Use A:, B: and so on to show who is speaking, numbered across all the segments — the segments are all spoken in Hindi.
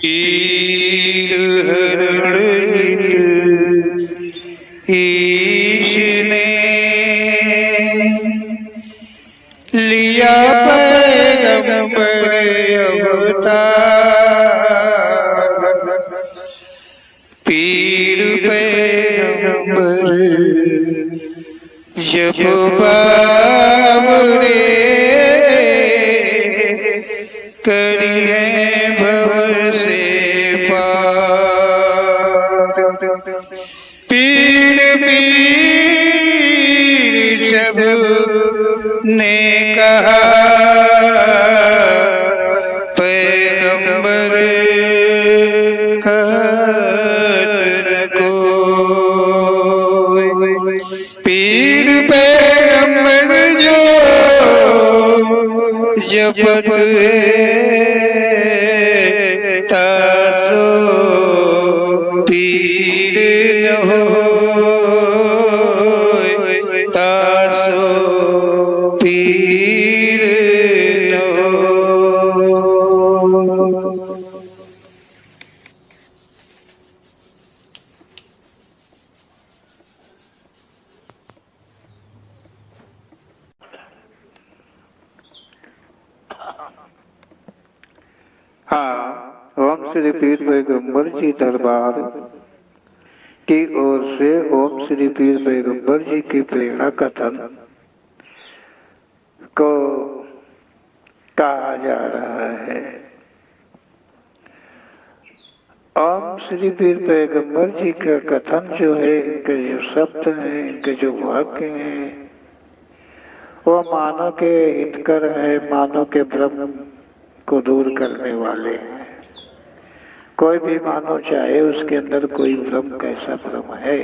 A: पीर हरणित ईश ने लिया पैगंबर अवतार। पीर पैगंबर जब बाबरे करिए भव से पार। पीर पीर सब ने कहा पैगंबर कहत न कोई। पीर पैगंबर जो जपत तासो पीर न होय, तासो पीर न होय।
B: हाँ, ओम श्री पीर पैगंबर जी दरबार की ओर से ओम श्री पीर पैगंबर जी की प्रेरणा कथन को कहा जा रहा है। ओम श्री पीर पैगंबर जी का कथन जो है, इनके जो शब्द हैं, इनके जो वाक्य हैं, वो मानव के हितकर है, मानव के भ्रम को दूर करने वाले हैं। कोई भी मानव चाहे उसके अंदर कोई भ्रम, कैसा भ्रम है,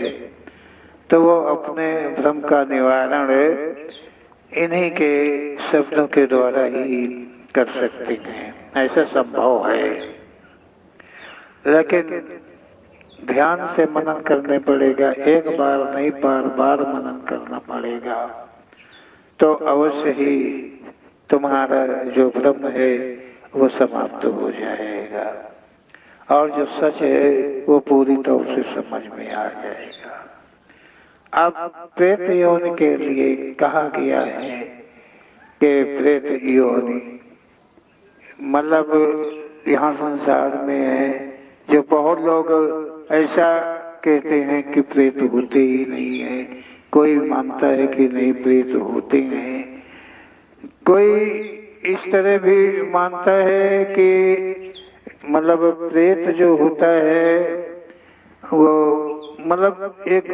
B: तो वो अपने भ्रम का निवारण इन्हीं के शब्दों के द्वारा ही कर सकते हैं, ऐसा संभव है। लेकिन ध्यान से मनन करने पड़ेगा, एक बार नहीं बार बार मनन करना पड़ेगा, तो अवश्य ही तुम्हारा जो भ्रम है वो समाप्त हो जाएगा और जो सच है वो पूरी तौर से समझ में आ जाएगा। अब प्रेत योनि के लिए कहा गया है कि प्रेत योनि मतलब यहाँ संसार में है, जो बहुत लोग ऐसा कहते हैं कि प्रेत होते ही नहीं है, कोई मानता है कि नहीं प्रेत होते हैं, कोई इस तरह भी मानता है कि मतलब प्रेत जो होता है वो मतलब एक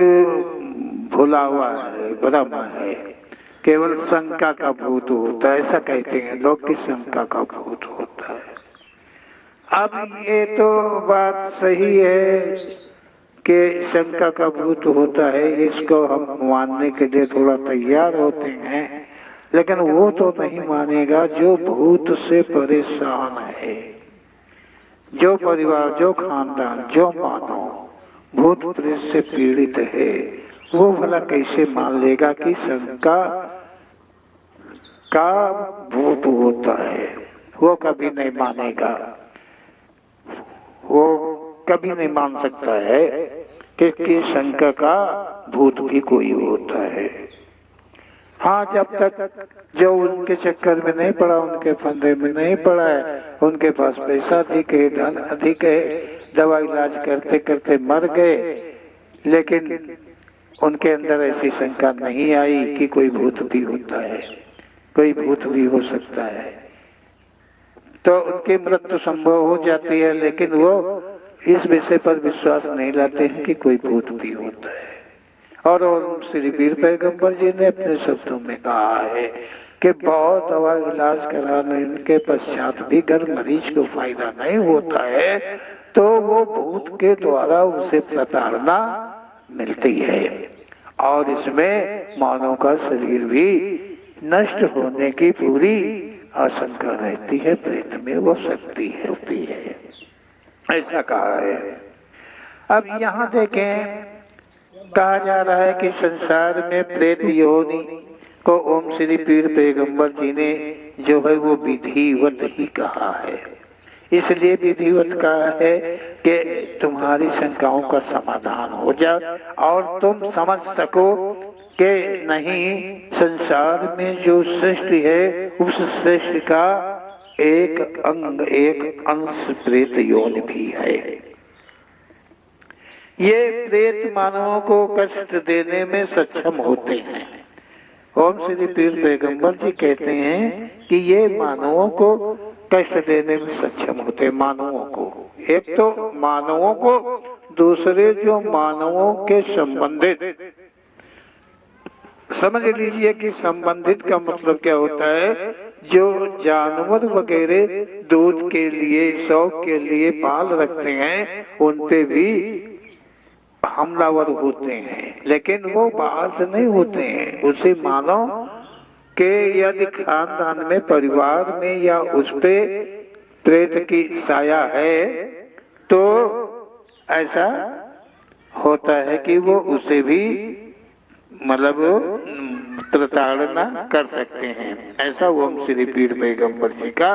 B: भुला हुआ है, भ्रम है, केवल शंका का भूत होता है, ऐसा कहते हैं लोग कि शंका का भूत होता है। अब ये तो बात सही है कि शंका का भूत होता है, इसको हम मानने के लिए थोड़ा तैयार होते हैं, लेकिन वो तो नहीं मानेगा जो भूत से परेशान है, जो परिवार, जो खानदान, जो मानव भूत प्रेत से पीड़ित है, वो भला कैसे मान लेगा कि शंका का भूत होता है। वो कभी नहीं मानेगा, वो कभी नहीं मान सकता है कि शंका का भूत भी कोई होता है। हाँ, जब तक जो उनके चक्कर में नहीं पड़ा, उनके फंदे में नहीं पड़ा है, उनके पास पैसा अधिक है, धन अधिक है, दवा इलाज करते करते मर गए, लेकिन उनके अंदर ऐसी शंका नहीं आई कि कोई भूत भी होता है, कोई भूत भी हो सकता है, तो उनकी मृत्यु संभव हो जाती है, लेकिन वो इस विषय पर विश्वास नहीं लाते हैं कि कोई भूत भी होता है। और श्री पीर पैगंबर जी ने अपने शब्दों में कहा है कि बहुत दवा इलाज कराने के पश्चात भी अगर मरीज को फायदा नहीं होता है तो वो भूत के द्वारा उसे प्रताड़ना मिलती है, और इसमें मानव का शरीर भी नष्ट होने की पूरी आशंका रहती है, प्रेत में वो शक्ति होती है, ऐसा कहा है। अब यहाँ देखें, कहा जा रहा है कि संसार में प्रेत योनि को ओम श्री पीर पैगंबर जी ने जो है वो विधिवत ही कहा है। इसलिए विधिवत कहा है कि तुम्हारी शंकाओं का समाधान हो जाए और तुम समझ सको कि नहीं, संसार में जो सृष्टि है उस सृष्टि का एक अंग, एक अंश प्रेत योनि भी है। ये प्रेत मानवों को कष्ट देने में सक्षम होते हैं। ओम श्री पीर पैगंबर जी कहते हैं कि ये मानवों को कष्ट देने में सक्षम होते हैं। मानवों को, एक तो मानवों को, दूसरे जो मानवों के संबंधित, समझ लीजिए कि संबंधित का मतलब क्या होता है, जो जानवर वगैरह दूध के लिए, शौक के लिए पाल रखते हैं, उनपे भी हमलावर होते हैं, लेकिन वो बाहर से नहीं होते हैं। उसे मानो कि यदि खानदान में, परिवार में या उस पे प्रेत की साया है तो ऐसा होता है कि वो उसे भी मतलब प्रताड़ना कर सकते हैं। ऐसा ओम श्री पीर पैगंबर जी का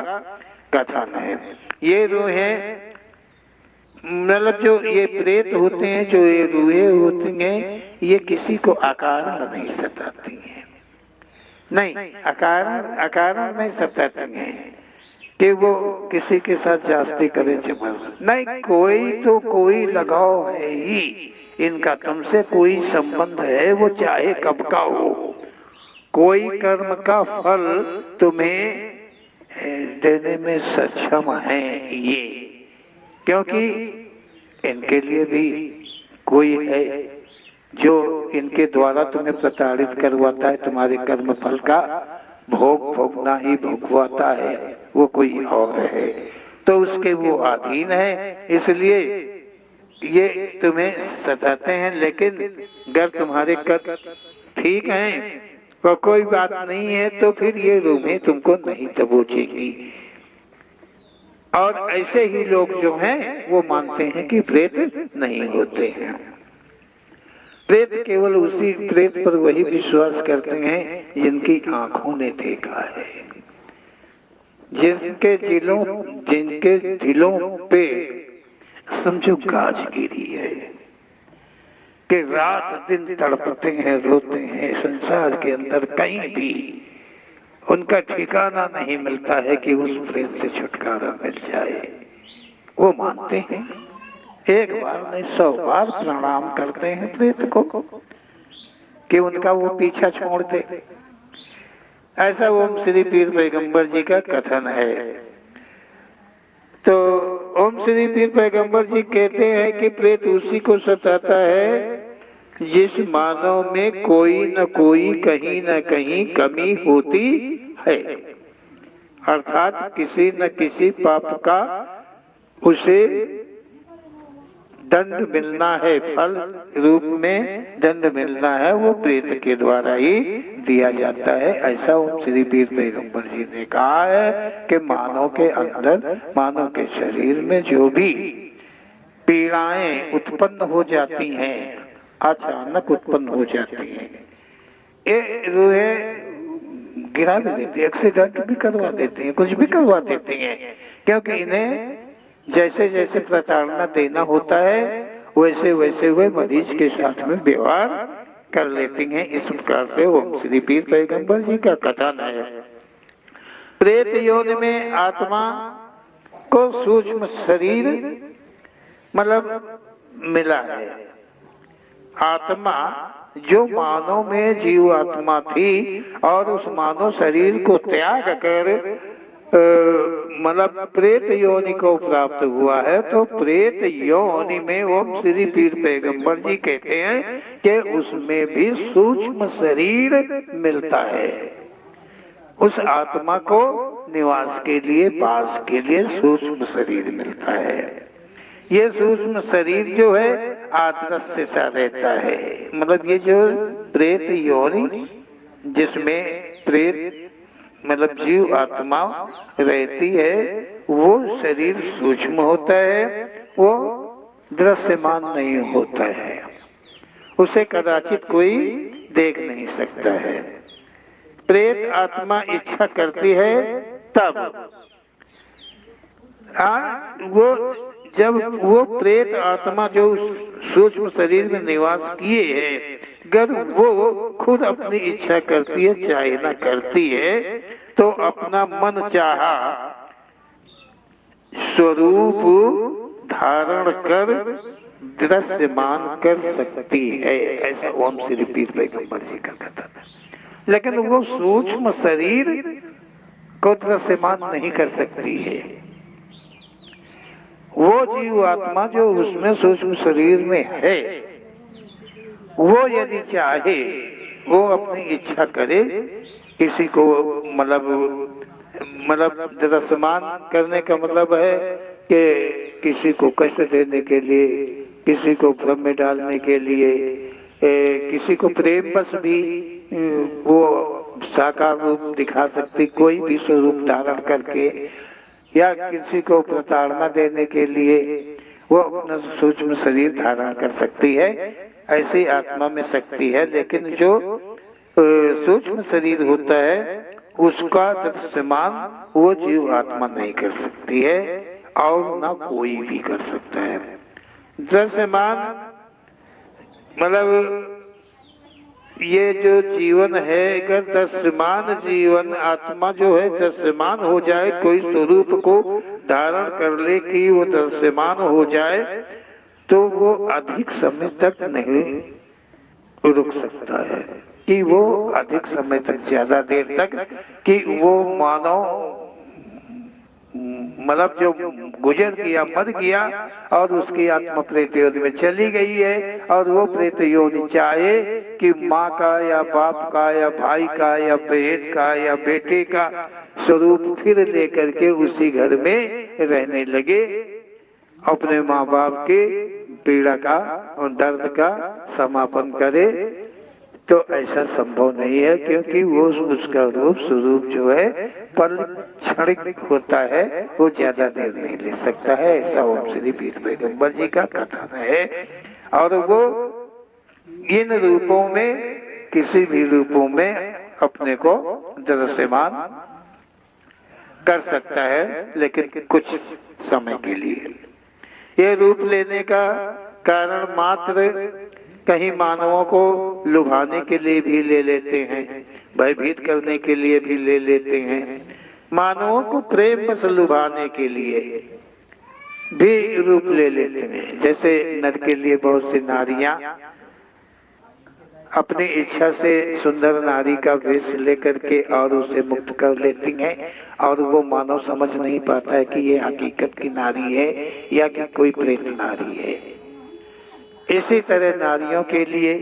B: कथन है। ये रूहें, मतलब जो ये प्रेत होते हैं, जो ये रूहें होती हैं, ये किसी को अकारण नहीं सताती हैं। नहीं, अकारण नहीं सताती हैं कि वो किसी के साथ जास्ती करे जबरदस्ती नहीं। कोई तो कोई लगाव है ही इनका, तुमसे कोई संबंध है, वो चाहे कब का हो। कोई कर्म का फल तुम्हें देने में सक्षम है ये, क्योंकि इनके लिए भी कोई है जो इनके द्वारा तुम्हें प्रताड़ित करवाता है। तुम्हारे कर्म फल का भोग भोगना ही भोगवाता है, वो कोई और है, तो उसके वो अधीन है, इसलिए ये तुम्हें सताते हैं। लेकिन अगर तुम्हारे कर्म ठीक हैं तो कोई बात नहीं है, तो फिर ये रूहें तुमको नहीं दबोचेंगी। और ऐसे ही लोग जो हैं वो मानते हैं कि प्रेत नहीं होते हैं। प्रेत केवल उसी प्रेत पर वही विश्वास करते हैं जिनकी आंखों ने देखा है, जिनके दिलों पे समझो गाज गिरी है, कि रात दिन तड़पते हैं, रोते हैं, संसार के अंदर कहीं भी उनका ठिकाना नहीं मिलता है कि उस प्रेत से छुटकारा मिल जाए। वो मानते हैं, एक बार नहीं 100 बार प्रणाम करते हैं प्रेत को कि उनका वो पीछा छोड़ दे। ऐसा ओम श्री पीर पैगंबर जी का कथन है। तो ओम श्री पीर पैगंबर जी कहते हैं कि प्रेत उसी को सताता है जिस मानव में कोई न कोई, कहीं न कहीं कमी होती है, अर्थात किसी न किसी पाप का उसे दंड मिलना है, फल रूप में दंड मिलना है, वो प्रेत के द्वारा ही दिया जाता है। ऐसा ओम श्री पीर पैगंबर जी ने कहा है कि मानव के अंदर, मानव के शरीर में जो भी पीड़ाएं उत्पन्न हो जाती हैं, अचानक उत्पन्न हो जाती हैं, ये रूहें गिरा भी देती है, एक्सीडेंट भी करवा देती हैं, कुछ भी करवा देती हैं, क्योंकि इन्हें जैसे जैसे प्रताड़ना देना होता है वैसे वैसे वे मरीज के साथ में व्यवहार कर लेती हैं। इस प्रकार से ओम श्री पीर पैगंबर जी का कथन है। प्रेत योनि में आत्मा को सूक्ष्म शरीर मतलब मिला है। आत्मा जो मानव में जीव आत्मा थी और उस मानव शरीर को त्याग कर मतलब प्रेत योनि को प्राप्त हुआ है, तो प्रेत योनि में ओम श्री पीर पैगंबर जी कहते हैं कि उसमें भी सूक्ष्म शरीर मिलता है। उस आत्मा को निवास के लिए, वास के लिए सूक्ष्म शरीर मिलता है। ये सूक्ष्म शरीर जो है आदर्श सा रहता है, मतलब ये जो प्रेत योनि जिसमें प्रेत मतलब जीव आत्मा रहती है, वो शरीर सूक्ष्म होता है, वो दृश्यमान नहीं होता है, उसे कदाचित कोई देख नहीं सकता है। प्रेत आत्मा इच्छा करती है तब वो जब वो प्रेत आत्मा जो सूक्ष्म शरीर में निवास किए है, अगर वो खुद अपनी इच्छा करती है चाहे ना करती है, तो अपना मन चाहा स्वरूप धारण कर दृश्यमान कर सकती है। ऐसा ओम श्री पीर पैगंबर जी का कथन है। लेकिन वो सूक्ष्म शरीर को दृश्यमान नहीं कर सकती है। वो जीव आत्मा जो उसमें सूक्ष्म शरीर में है, वो यदि चाहे, वो अपनी इच्छा करे, किसी को मतलब दृश्यमान करने का मतलब है कि किसी को कष्ट देने के लिए, किसी को भ्रम में डालने के लिए, किसी को प्रेम बस भी वो साकार रूप दिखा सकती, कोई भी स्वरूप धारण करके, या किसी को प्रताड़ना देने के लिए वो अपना सूक्ष्म शरीर धारण कर सकती है। ऐसी आत्मा में शक्ति है। लेकिन जो सूक्ष्म शरीर होता है उसका दृश्यमान वो जीव आत्मा नहीं कर सकती है, और ना कोई भी कर सकता है। दृश्यमान मतलब ये जो जीवन है, अगर दृश्यमान जीवन आत्मा जो है दृश्यमान हो जाए, कोई स्वरूप को धारण कर ले कि वो दृश्यमान हो जाए, तो वो अधिक समय तक नहीं रुक सकता है, कि वो अधिक समय तक, ज्यादा देर तक, कि वो मानव मतलब जो गुजर गया, मर गया, और उसकी आत्मा प्रेत योनि में चली गई है, और वो प्रेत योनि चाहे कि माँ का या बाप का या भाई का या बहन का या बेटे का स्वरूप फिर लेकर के उसी घर में रहने लगे, अपने माँ बाप के पीड़ा का और दर्द का समापन करे, तो ऐसा संभव नहीं है। क्योंकि वो उसका रूप स्वरूप जो है पल क्षणिक होता है, वो ज्यादा देर नहीं ले सकता है। ऐसा ओम श्री पीर पैगंबर जी का कथन है। और वो इन रूपों में, किसी भी रूपों में अपने को दृश्यमान कर सकता है, लेकिन कुछ समय के लिए। ये रूप लेने का कारण मात्र कहीं मानवों को लुभाने के लिए भी ले लेते हैं, भयभीत करने के लिए भी ले लेते हैं, मानवों को प्रेम बस लुभाने के लिए भी रूप ले लेते हैं। जैसे नर के लिए बहुत सी नारियां अपनी इच्छा से सुंदर नारी का वेश लेकर के और उसे मुक्त कर लेती हैं, और वो मानव समझ नहीं पाता है कि ये हकीकत की नारी है या कि कोई प्रेत नारी है। इसी तरह नारियों के लिए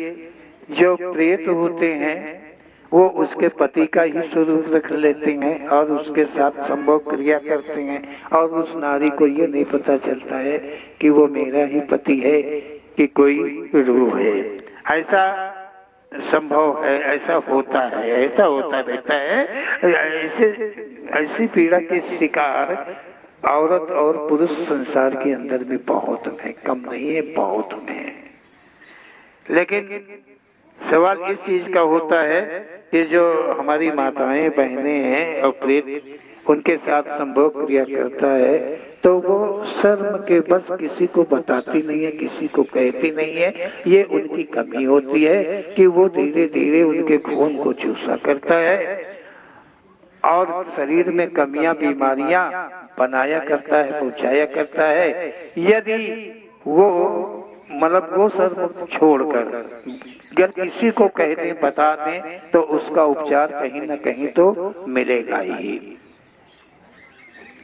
B: जो प्रेत होते हैं वो उसके पति का ही स्वरूप रख लेते हैं और उसके साथ संभोग क्रिया करते हैं, और उस नारी को ये नहीं पता चलता है कि वो मेरा ही पति है कि कोई रूह है। ऐसा संभव है, ऐसा होता है, ऐसा होता रहता है। ऐसी पीड़ा के शिकार औरत और पुरुष संसार के अंदर भी बहुत हैं, कम नहीं है, बहुत हैं। लेकिन सवाल इस चीज का होता है कि जो हमारी माताएं बहनें हैं और प्रेत उनके साथ संभोग क्रिया करता है, तो वो शर्म के बस किसी को बताती नहीं है, किसी को कहती नहीं है। ये उनकी कमी होती है कि वो धीरे धीरे उनके खून को चूसा करता है और शरीर में कमियां, बीमारियां बनाया करता है, पहुंचाया करता है। यदि वो मतलब वो शर्म छोड़कर अगर किसी को कह दें, बता दें, तो उसका उपचार कहीं न कहीं तो मिलेगा ही।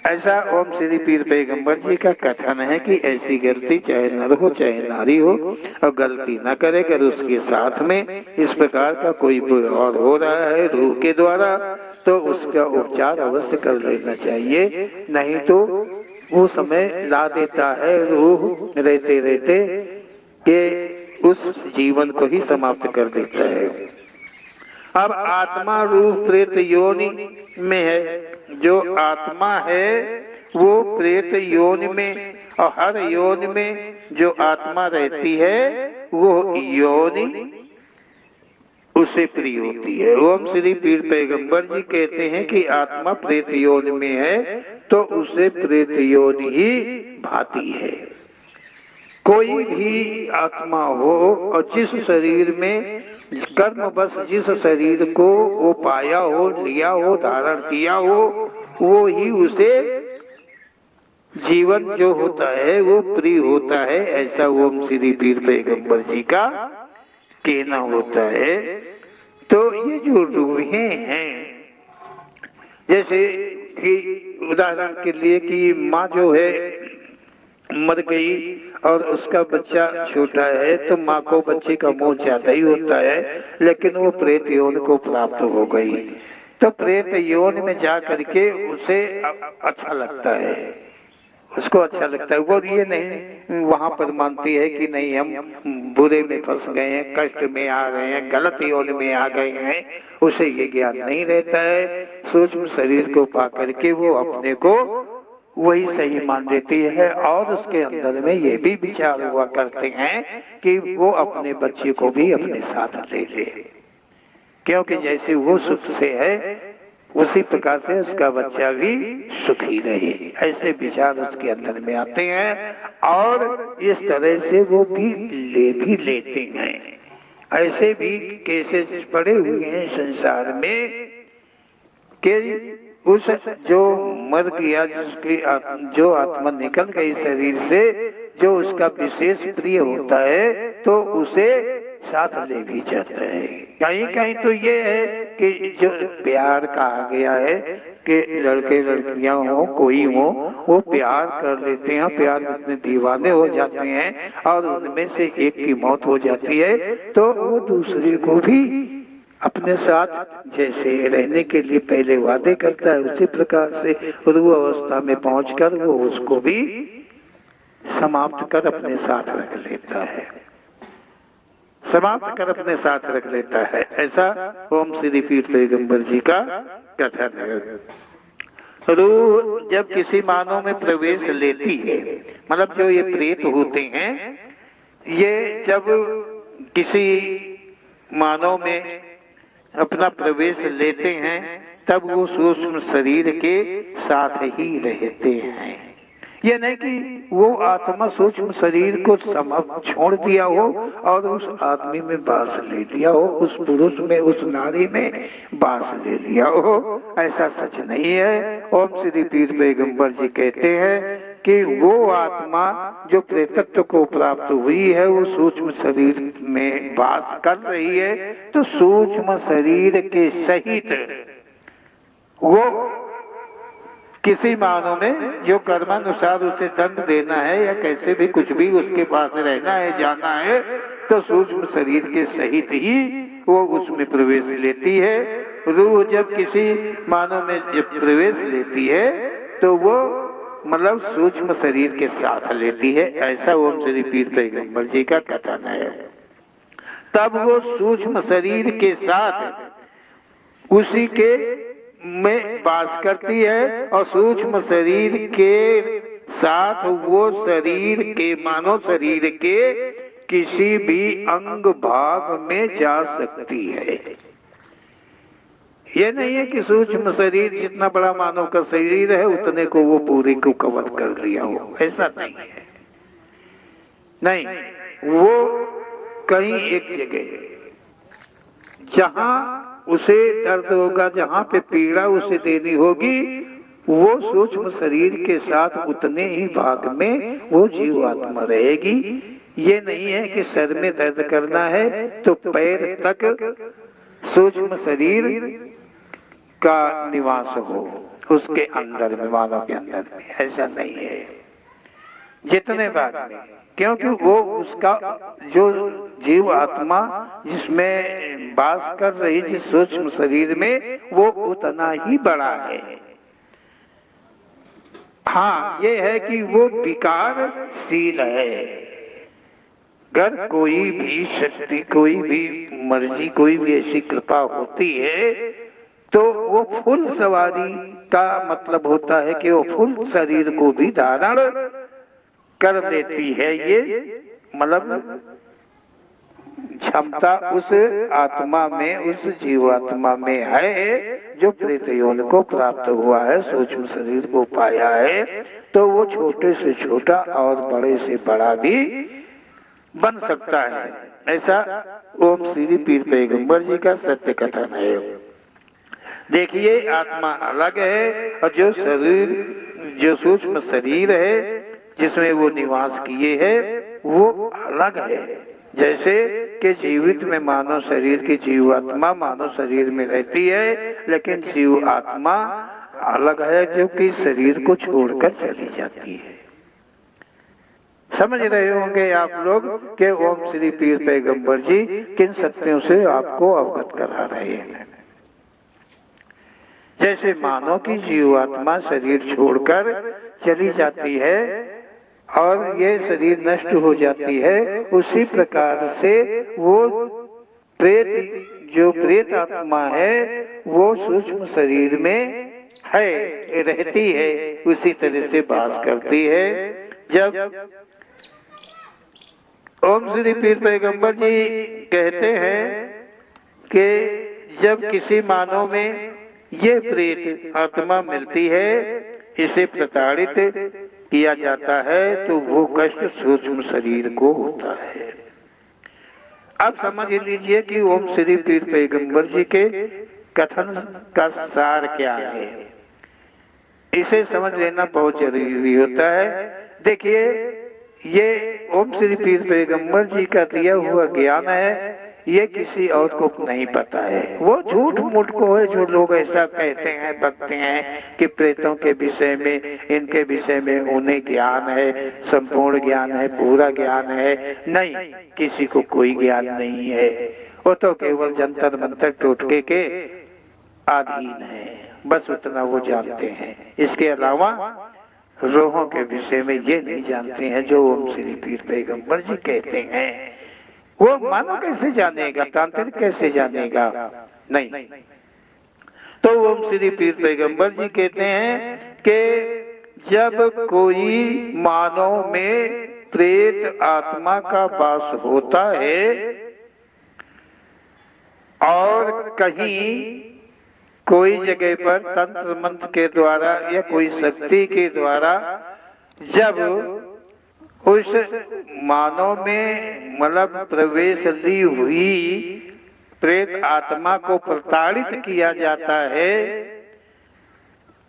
B: ऐसा ओम श्री पीर पैगंबर जी का कथन है कि ऐसी गलती चाहे नर हो चाहे नारी हो, और गलती न करे, अगर उसके साथ में इस प्रकार का कोई और हो रहा है रूह के द्वारा, तो उसका उपचार अवश्य कर लेना चाहिए। नहीं तो वो समय ला देता है रूह रहते रहते कि उस जीवन को ही समाप्त कर देता है। अब आत्मा रूह प्रेत योनि में है। जो आत्मा है वो प्रेत योनि में, और हर योनि में जो आत्मा रहती है वो योनि उसे प्रिय होती है। ओम श्री पीर पैगंबर जी कहते हैं कि आत्मा प्रेत योनि में है तो उसे प्रेत योनि ही भाती है। कोई भी आत्मा हो और जिस शरीर में कर्मवश जिस शरीर को वो पाया हो, लिया हो, धारण किया हो, वो ही उसे जीवन जो होता है वो प्रिय होता है। ऐसा ओम श्री पीर पैगंबर जी का कहना होता है। तो ये जो रूहें हैं, जैसे कि उदाहरण के लिए कि माँ जो है मर गई और उसका बच्चा छोटा है तो माँ को बच्चे का मोह ज्यादा ही होता है, लेकिन वो प्रेत योनि को प्राप्त हो गई तो प्रेत योनि में जा करके उसे अच्छा लगता है, उसको अच्छा लगता है। वो ये नहीं वहां पर मानती है कि नहीं हम बुरे में फंस गए हैं, कष्ट में आ गए हैं, गलत योनि में आ गए हैं, उसे ये ज्ञान नहीं रहता है। सूक्ष्म शरीर को पा करके वो अपने को वही सही मान देती है और उसके अंदर में ये भी विचार हुआ करते हैं कि वो अपने बच्चे को भी अपने साथ ले ले, क्योंकि जैसे वो सुख से है उसी प्रकार से उसका बच्चा भी सुखी रहे। ऐसे विचार उसके अंदर में आते हैं और इस तरह से वो भी लेते हैं। ऐसे भी केसेस पड़े हुए हैं संसार में कि उस जो मर गया जिसकी जो आत्मा निकल गई शरीर से, जो उसका विशेष प्रिय होता है तो उसे साथ ले भी जाता है। कहीं कहीं तो ये है कि जो प्यार कहा गया है कि लड़के लड़कियां हो कोई हो वो प्यार कर लेते हैं, प्यार में इतने दीवाने हो जाते हैं और उनमें से एक की मौत हो जाती है तो वो दूसरे को भी अपने साथ जैसे रहने के लिए पहले वादे करता है, उसी प्रकार से रूह अवस्था में पहुंचकर वो उसको भी समाप्त कर अपने साथ रख लेता है, समाप्त कर अपने साथ रख लेता है। ऐसा ओम श्री पीर पैगंबर जी का कथन है। रूह जब किसी मानव में प्रवेश लेती है, मतलब जो ये प्रेत होते हैं, ये जब किसी मानव में अपना प्रवेश लेते हैं तब वो सूक्ष्म शरीर के साथ ही रहते हैं। ये नहीं कि वो आत्मा सूक्ष्म शरीर को छोड़ दिया हो और उस आदमी में बास ले लिया हो, उस पुरुष में उस नारी में बास ले लिया हो, ऐसा सच नहीं है। ओम श्री पीर पैगंबर जी कहते हैं कि वो आत्मा जो प्रेतत्व को प्राप्त हुई है वो सूक्ष्म शरीर में वास कर रही है, तो सूक्ष्म शरीर के सहित वो किसी मानव में जो कर्मानुसार उसे दंड देना है या कैसे भी कुछ भी उसके पास रहना है जाना है, तो सूक्ष्म शरीर के सहित ही वो उसमें प्रवेश लेती है। रूह जब किसी मानव में जब प्रवेश लेती है तो वो मतलब सूक्ष्म शरीर के साथ लेती है। ऐसा ओम श्री पीर पैगंबर जी का कथन है। तब वो सूक्ष्म शरीर के साथ उसी के में वास करती है और सूक्ष्म शरीर के साथ वो शरीर के मानव शरीर के किसी भी अंग भाग में जा सकती है। ये नहीं है कि सूक्ष्म शरीर जितना बड़ा मानव का शरीर है उतने को वो पूरे को कवर कर लिया हो, ऐसा नहीं है। नहीं, वो कहीं एक जगह जहां उसे दर्द होगा, जहां पे पीड़ा उसे देनी होगी, वो सूक्ष्म शरीर के साथ उतने ही भाग में वो जीवात्मा रहेगी। ये नहीं है कि सर में दर्द करना है तो पैर तक सूक्ष्म शरीर का निवास हो उसके अंदर में, मानव के अंदर में, ऐसा नहीं है। जितने भाग में, क्योंकि वो उसका जो जीव आत्मा जिसमें वास कर रही जिस सूक्ष्म शरीर में वो उतना ही बड़ा है। हाँ, ये है कि वो विकारशील है। अगर कोई भी शक्ति, कोई भी मर्जी, कोई भी ऐसी कृपा होती है तो वो फुल सवारी का मतलब होता है कि वो फुल शरीर को भी धारण कर लेती है। ये मतलब क्षमता उस आत्मा में, उस जीवात्मा में है जो प्रेत योनि को प्राप्त हुआ है, सूक्ष्म शरीर को पाया है, तो वो छोटे से छोटा और बड़े से बड़ा भी बन सकता है। ऐसा ओम श्री पीर पैगंबर जी का सत्य कथन है। देखिए, आत्मा अलग है और जो शरीर, जो सूक्ष्म शरीर है जिसमें वो निवास किए है, वो अलग है। जैसे कि जीवित में मानव शरीर की जीवात्मा मानव शरीर में रहती है, लेकिन जीव आत्मा अलग है जो कि शरीर को छोड़कर चली जाती है। समझ रहे होंगे आप लोग कि ओम श्री पीर पैगंबर जी किन सत्यों से आपको अवगत करा रहे हैं। जैसे मानव की जीवात्मा शरीर छोड़कर चली जाती है और ये शरीर नष्ट हो जाती है, उसी प्रकार से वो प्रेत, जो प्रेत आत्मा है, वो सूक्ष्म शरीर में है, रहती है, उसी तरह से वास करती है। जब ओम श्री पीर पैगंबर जी कहते हैं कि जब किसी मानव में ये प्रेत आत्मा मिलती है, इसे प्रताड़ित किया जाता है, तो वो कष्ट सूक्ष्म शरीर को होता है। अब समझ लीजिए कि ओम श्री पीर पैगंबर जी के कथन का सार क्या है। इसे समझ लेना बहुत जरूरी होता है। देखिए, ये ओम श्री पीर पैगंबर जी का दिया हुआ ज्ञान है, ये किसी और को नहीं पता है। वो झूठ मूठ को है जो लोग ऐसा कहते हैं, बकते हैं कि प्रेतों के विषय में, इनके विषय में उन्हें ज्ञान है, संपूर्ण ज्ञान है, पूरा ज्ञान है। नहीं, किसी को कोई ज्ञान नहीं है। वो तो केवल जंतर मंतर टोटके के अधीन है, बस उतना वो जानते हैं। इसके अलावा रोहों के विषय में ये नहीं जानते हैं जो ओम श्री पीर पैगंबर जी कहते हैं। वो मानो कैसे जानेगा, तांत्रिक कैसे जानेगा? नहीं। तो ओम श्री पीर पैगंबर जी कहते हैं कि जब कोई मानव में प्रेत आत्मा का वास होता है और कहीं कोई जगह पर तंत्र मंत्र के द्वारा या कोई शक्ति के द्वारा जब उस मानव में मतलब प्रवेश ली हुई प्रेत आत्मा को प्रताड़ित किया जाता है,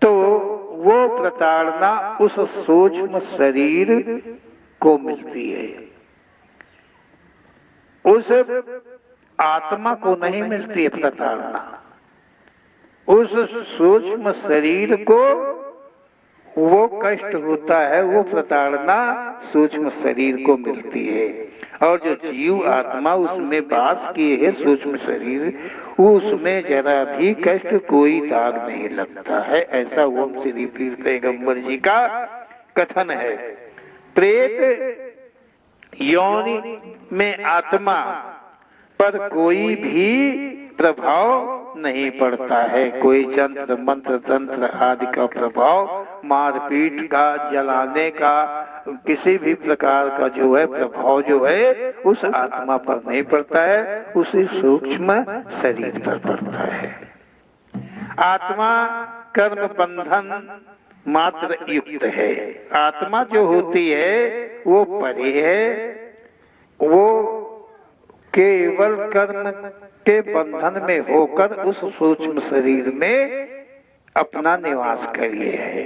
B: तो वो प्रताड़ना उस सूक्ष्म शरीर को मिलती है, उस आत्मा को नहीं मिलती है प्रताड़ना। उस सूक्ष्म शरीर को वो कष्ट होता है, वो प्रताड़ना सूक्ष्म शरीर को मिलती है। और जो जीव आत्मा उसमें वास किए है सूक्ष्म शरीर, उसमें जरा भी कष्ट कोई दाग नहीं लगता है। ऐसा ओम श्री पीर पैगंबर जी का कथन है। प्रेत योनि में आत्मा पर कोई भी प्रभाव नहीं पड़ता है, कोई जंत्र मंत्र तंत्र आदि का प्रभाव, मारपीट का, जलाने का, किसी भी प्रकार का जो है प्रभाव जो है उस आत्मा पर नहीं पड़ता है, उसी सूक्ष्म शरीर पर पड़ता है। आत्मा कर्म बंधन मात्र युक्त है। आत्मा जो होती है वो परे है, वो केवल कर्म के बंधन में होकर उस सूक्ष्म शरीर में अपना निवास करिए है।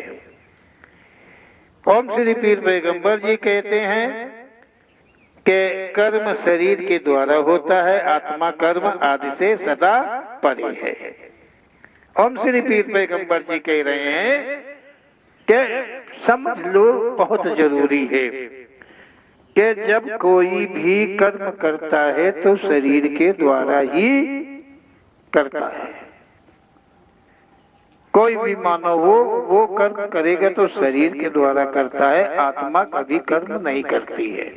B: ओम श्री पीर पैगंबर जी कहते हैं कि कर्म शरीर के द्वारा होता है, आत्मा कर्म आदि से सदा परे है। ओम श्री पीर पैगंबर जी कह रहे हैं कि समझ लो, बहुत जरूरी है कि जब कोई भी कर्म करता है तो शरीर के द्वारा ही करता है। कोई भी मानव हो, वो कर्म करेगा तो शरीर के द्वारा करता है, आत्मा कभी कर्म नहीं करती है।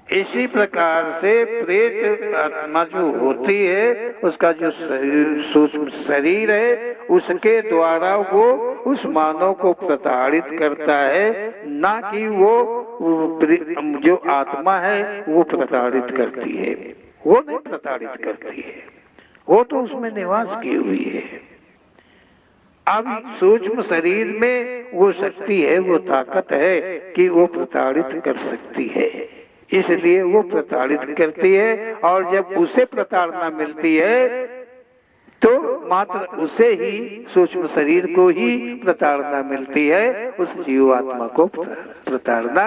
B: इसी प्रकार से प्रेत आत्मा जो होती है, उसका जो सूक्ष्म शरीर है, उसके द्वारा वो उस मानव को प्रताड़ित करता है, ना कि वो जो आत्मा है वो प्रताड़ित करती है। वो नहीं प्रताड़ित करती है, वो तो उसमें निवास की हुई है। अब सूक्ष्म शरीर में वो शक्ति है, वो ताकत है कि वो प्रताड़ित कर सकती है, इसलिए वो प्रताड़ित करती है। और जब उसे प्रताड़ना मिलती है तो मात्र उसे ही, सूक्ष्म शरीर को ही प्रताड़ना मिलती है, उस जीवात्मा को प्रताड़ना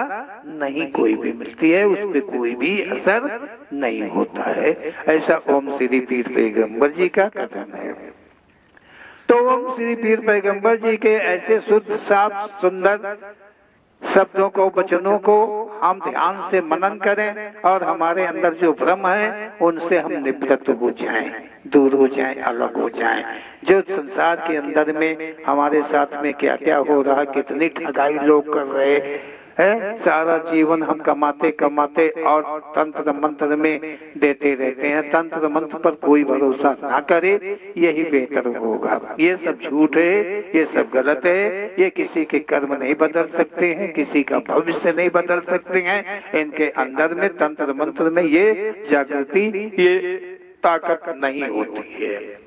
B: नहीं कोई भी मिलती है, उस पर कोई भी असर नहीं होता है। ऐसा ओम श्री पीर पैगंबर जी का कथन है। तो ओम श्री पीर पैगंबर जी के ऐसे शुद्ध साफ सुंदर शब्दों को, वचनों को हम ध्यान से मनन करें और हमारे अंदर जो भ्रम है उनसे हम निवृत्त हो जाएं, दूर हो जाएं, अलग हो जाएं। जो संसार के अंदर में हमारे साथ में क्या क्या हो रहा, कितनी ठगाई लोग कर रहे हैं, सारा जीवन हम कमाते कमाते और तंत्र मंत्र में देते रहते हैं। तंत्र मंत्र पर कोई भरोसा ना करे, यही बेहतर होगा। ये सब झूठ है, ये सब गलत है, ये किसी के कर्म नहीं बदल सकते हैं, किसी का भविष्य नहीं बदल सकते हैं। इनके अंदर में तंत्र मंत्र में ये जागृति, ये ताकत नहीं होती है।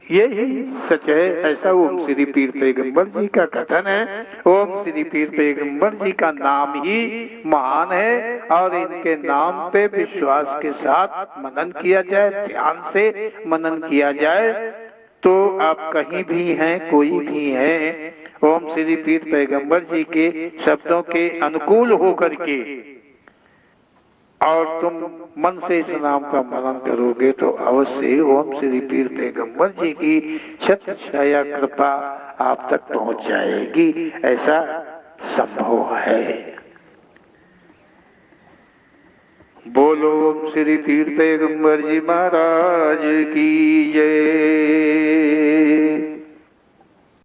B: यही सच है। ऐसा ओम श्री पीर पैगंबर जी का कथन है। ओम श्री पीर पैगंबर जी का नाम ही महान है और इनके नाम पे विश्वास के साथ मनन किया जाए, ध्यान से मनन किया जाए, तो आप कहीं भी हैं, कोई भी हैं, ओम श्री पीर पैगंबर जी के शब्दों के अनुकूल होकर के और तुम मन से इस नाम का मनन करोगे तो अवश्य ही ओम श्री पीर पैगंबर जी की छत्र छाया कृपा आप तक पहुंच जाएगी। ऐसा संभव है। बोलो ओम श्री पीर पैगंबर जी महाराज की जय।